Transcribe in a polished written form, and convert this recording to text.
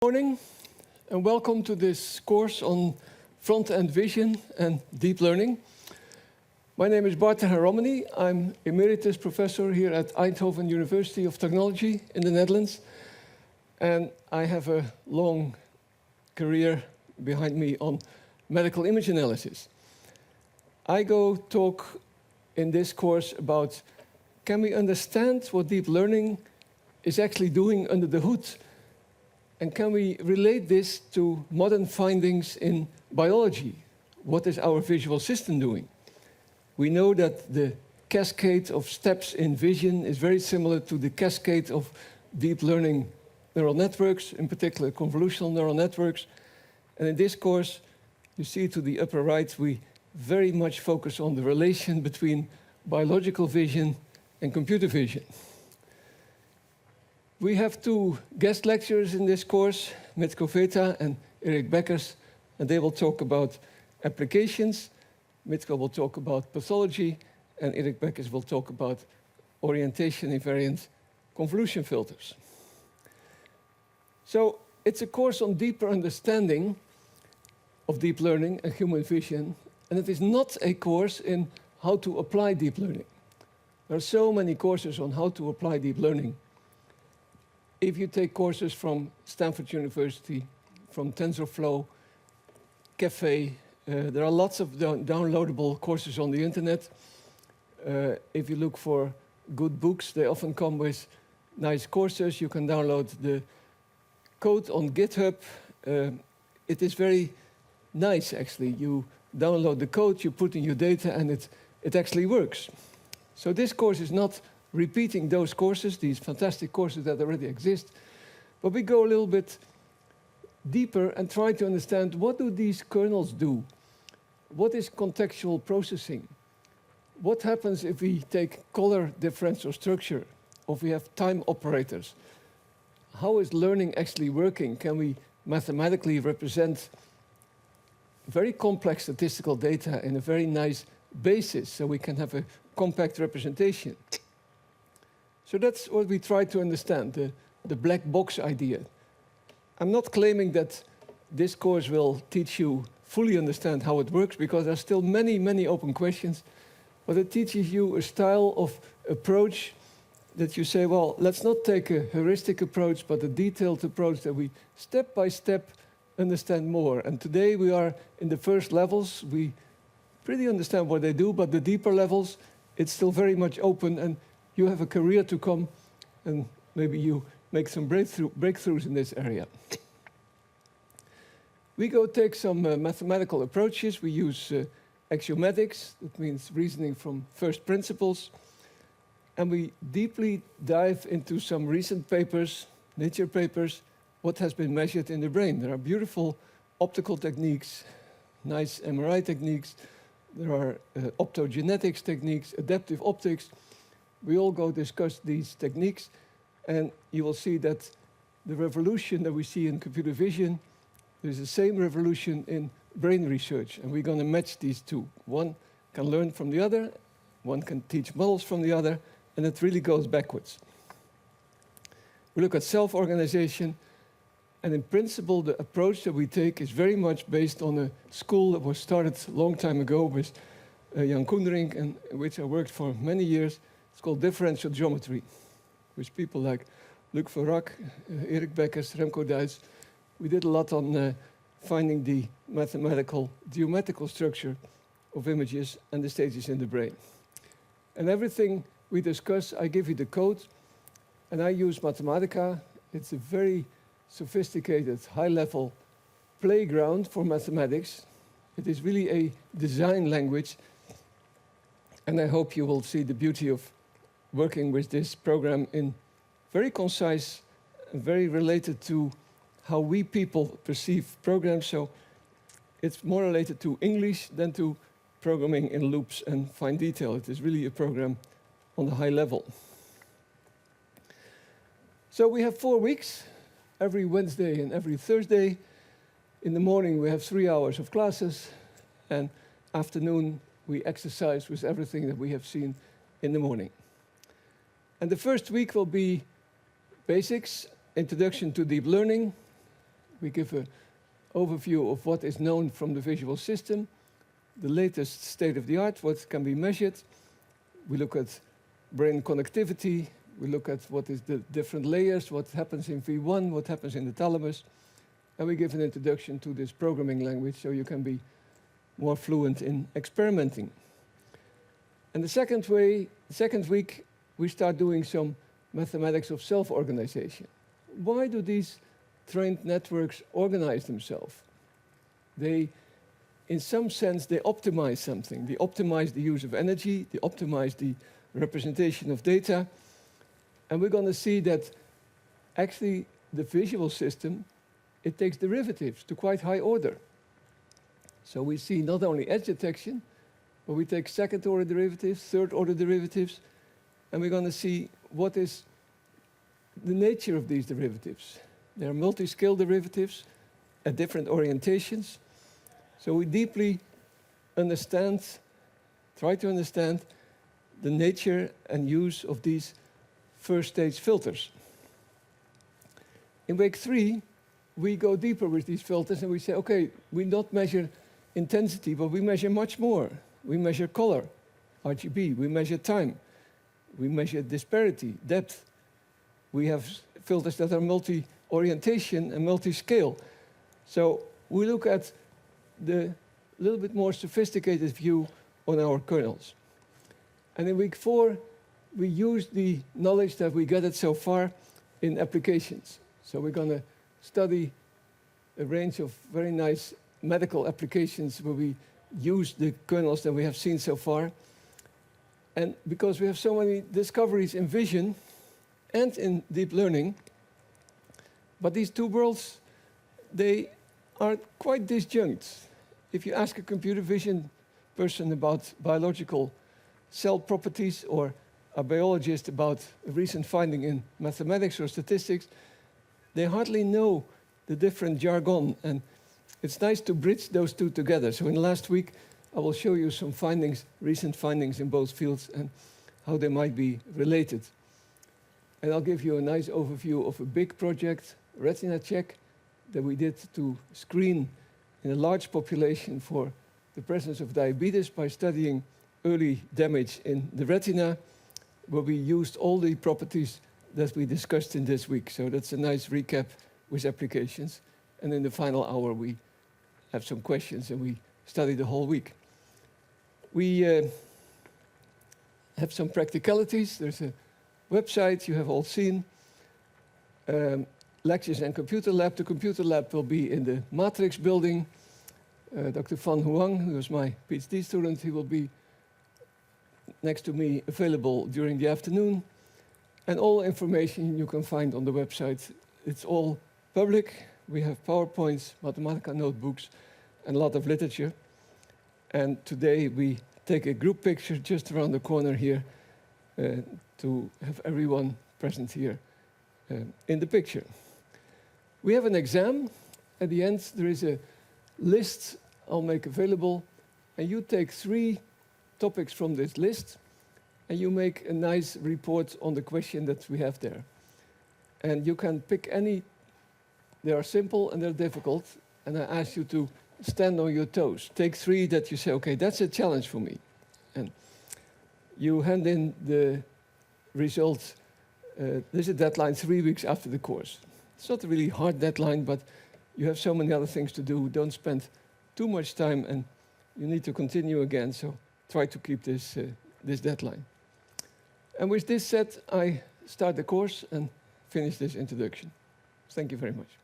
Morning and welcome to this course on front-end vision and deep learning. My name is Bart Haar Romeny. I'm emeritus professor here at Eindhoven University of Technology in the Netherlands. And I have a long career behind me on medical image analysis. I go talk in this course about can we understand what deep learning is actually doing under the hood? And can we relate this to modern findings in biology? What is our visual system doing? We know that the cascade of steps in vision is very similar to the cascade of deep learning neural networks, in particular convolutional neural networks. And in this course, you see to the upper right, we very much focus on the relation between biological vision and computer vision. We have two guest lecturers in this course, Mitko Veta and Erik Bekkers, and they will talk about applications. Mitko will talk about pathology, and Erik Bekkers will talk about orientation invariant convolution filters. So it's a course on deeper understanding of deep learning and human vision, and it is not a course in how to apply deep learning. There are so many courses on how to apply deep learning. If you take courses from Stanford University, from TensorFlow, Café, there are lots of downloadable courses on the internet. If you look for good books, they often come with nice courses. You can download the code on GitHub. It is very nice, actually. You download the code, you put in your data, and it actually works. So this course is not repeating those courses, these fantastic courses that already exist, but we go a little bit deeper and try to understand what do these kernels do? What is contextual processing? What happens if we take color differential structure, or if we have time operators? How is learning actually working? Can we mathematically represent very complex statistical data in a very nice basis so we can have a compact representation? So that's what we try to understand, the black box idea. I'm not claiming that this course will teach you fully understand how it works, because there are still many, many open questions. But it teaches you a style of approach that you say, well, let's not take a heuristic approach, but a detailed approach that we step by step understand more. And today we are in the first levels. We pretty understand what they do, but the deeper levels, it's still very much open. And you have a career to come, and maybe you make some breakthroughs in this area. We go take some mathematical approaches. We use axiomatics, that means reasoning from first principles. And we deeply dive into some recent papers, Nature papers, what has been measured in the brain. There are beautiful optical techniques, nice MRI techniques. There are optogenetics techniques, adaptive optics. We all go discuss these techniques, and you will see that the revolution that we see in computer vision, there's the same revolution in brain research, and we're going to match these two. One can learn from the other, one can teach models from the other, and it really goes backwards. We look at self-organization, and in principle, the approach that we take is very much based on a school that was started a long time ago with Jan Koendering, and which I worked for many years. It's called differential geometry, with people like Luc Verrak, Erik Bekkers, Remco Duits. We did a lot on finding the mathematical geometrical structure of images and the stages in the brain. And everything we discuss, I give you the code, and I use Mathematica. It's a very sophisticated, high-level playground for mathematics. It is really a design language, and I hope you will see the beauty of working with this program in very concise and very related to how we people perceive programs. So it's more related to English than to programming in loops and fine detail. It is really a program on the high level. So we have 4 weeks, every Wednesday and every Thursday. In the morning we have 3 hours of classes, and afternoon we exercise with everything that we have seen in the morning. And the first week will be basics, introduction to deep learning, We give an overview of what is known from the visual system, the latest state of the art, what can be measured. We look at brain connectivity. We look at what is the different layers, what happens in V1, what happens in the thalamus. And we give an introduction to this programming language so you can be more fluent in experimenting. And the second week, we start doing some mathematics of self-organization. Why do these trained networks organize themselves? They, in some sense, they optimize something. They optimize the use of energy, they optimize the representation of data. And we're going to see that actually the visual system, it takes derivatives to quite high order. So we see not only edge detection, but we take second-order derivatives, third-order derivatives, and we're going to see what is the nature of these derivatives. They are multi-scale derivatives at different orientations. So we deeply understand, try to understand the nature and use of these first-stage filters. In week 3, we go deeper with these filters and we say, okay, we not measure intensity, but we measure much more. We measure color, RGB. We measure time. We measure disparity, depth. We have filters that are multi-orientation and multi-scale. So we look at the little bit more sophisticated view on our kernels. And in week 4, we use the knowledge that we gathered so far in applications. So we're going to study a range of very nice medical applications where we use the kernels that we have seen so far. And because we have so many discoveries in vision and in deep learning, but these two worlds, they are quite disjunct. If you ask a computer vision person about biological cell properties or a biologist about a recent finding in mathematics or statistics, they hardly know the different jargon. And it's nice to bridge those two together. So in the last week, I will show you some findings, recent findings in both fields and how they might be related. And I'll give you a nice overview of a big project, retina check, that we did to screen in a large population for the presence of diabetes by studying early damage in the retina, where we used all the properties that we discussed in this week. So that's a nice recap with applications. And in the final hour, we have some questions and we study the whole week. We have some practicalities. There's a website you have all seen. Lectures and computer lab. The computer lab will be in the Matrix building. Dr. Van Huang, who was my PhD student, he will be next to me, available during the afternoon. And all information you can find on the website. It's all public. We have PowerPoints, Mathematica notebooks, and a lot of literature. And today we take a group picture just around the corner here to have everyone present here in the picture. We have an exam. At the end, there is a list I'll make available. And you take 3 topics from this list, and you make a nice report on the question that we have there. And you can pick any. They are simple and they're difficult. And I ask you to stand on your toes. Take 3 that you say, okay, that's a challenge for me. And you hand in the results. There's a deadline 3 weeks after the course. It's not a really hard deadline, but you have so many other things to do. Don't spend too much time, and you need to continue again. So try to keep this deadline. And with this said, I start the course and finish this introduction. Thank you very much.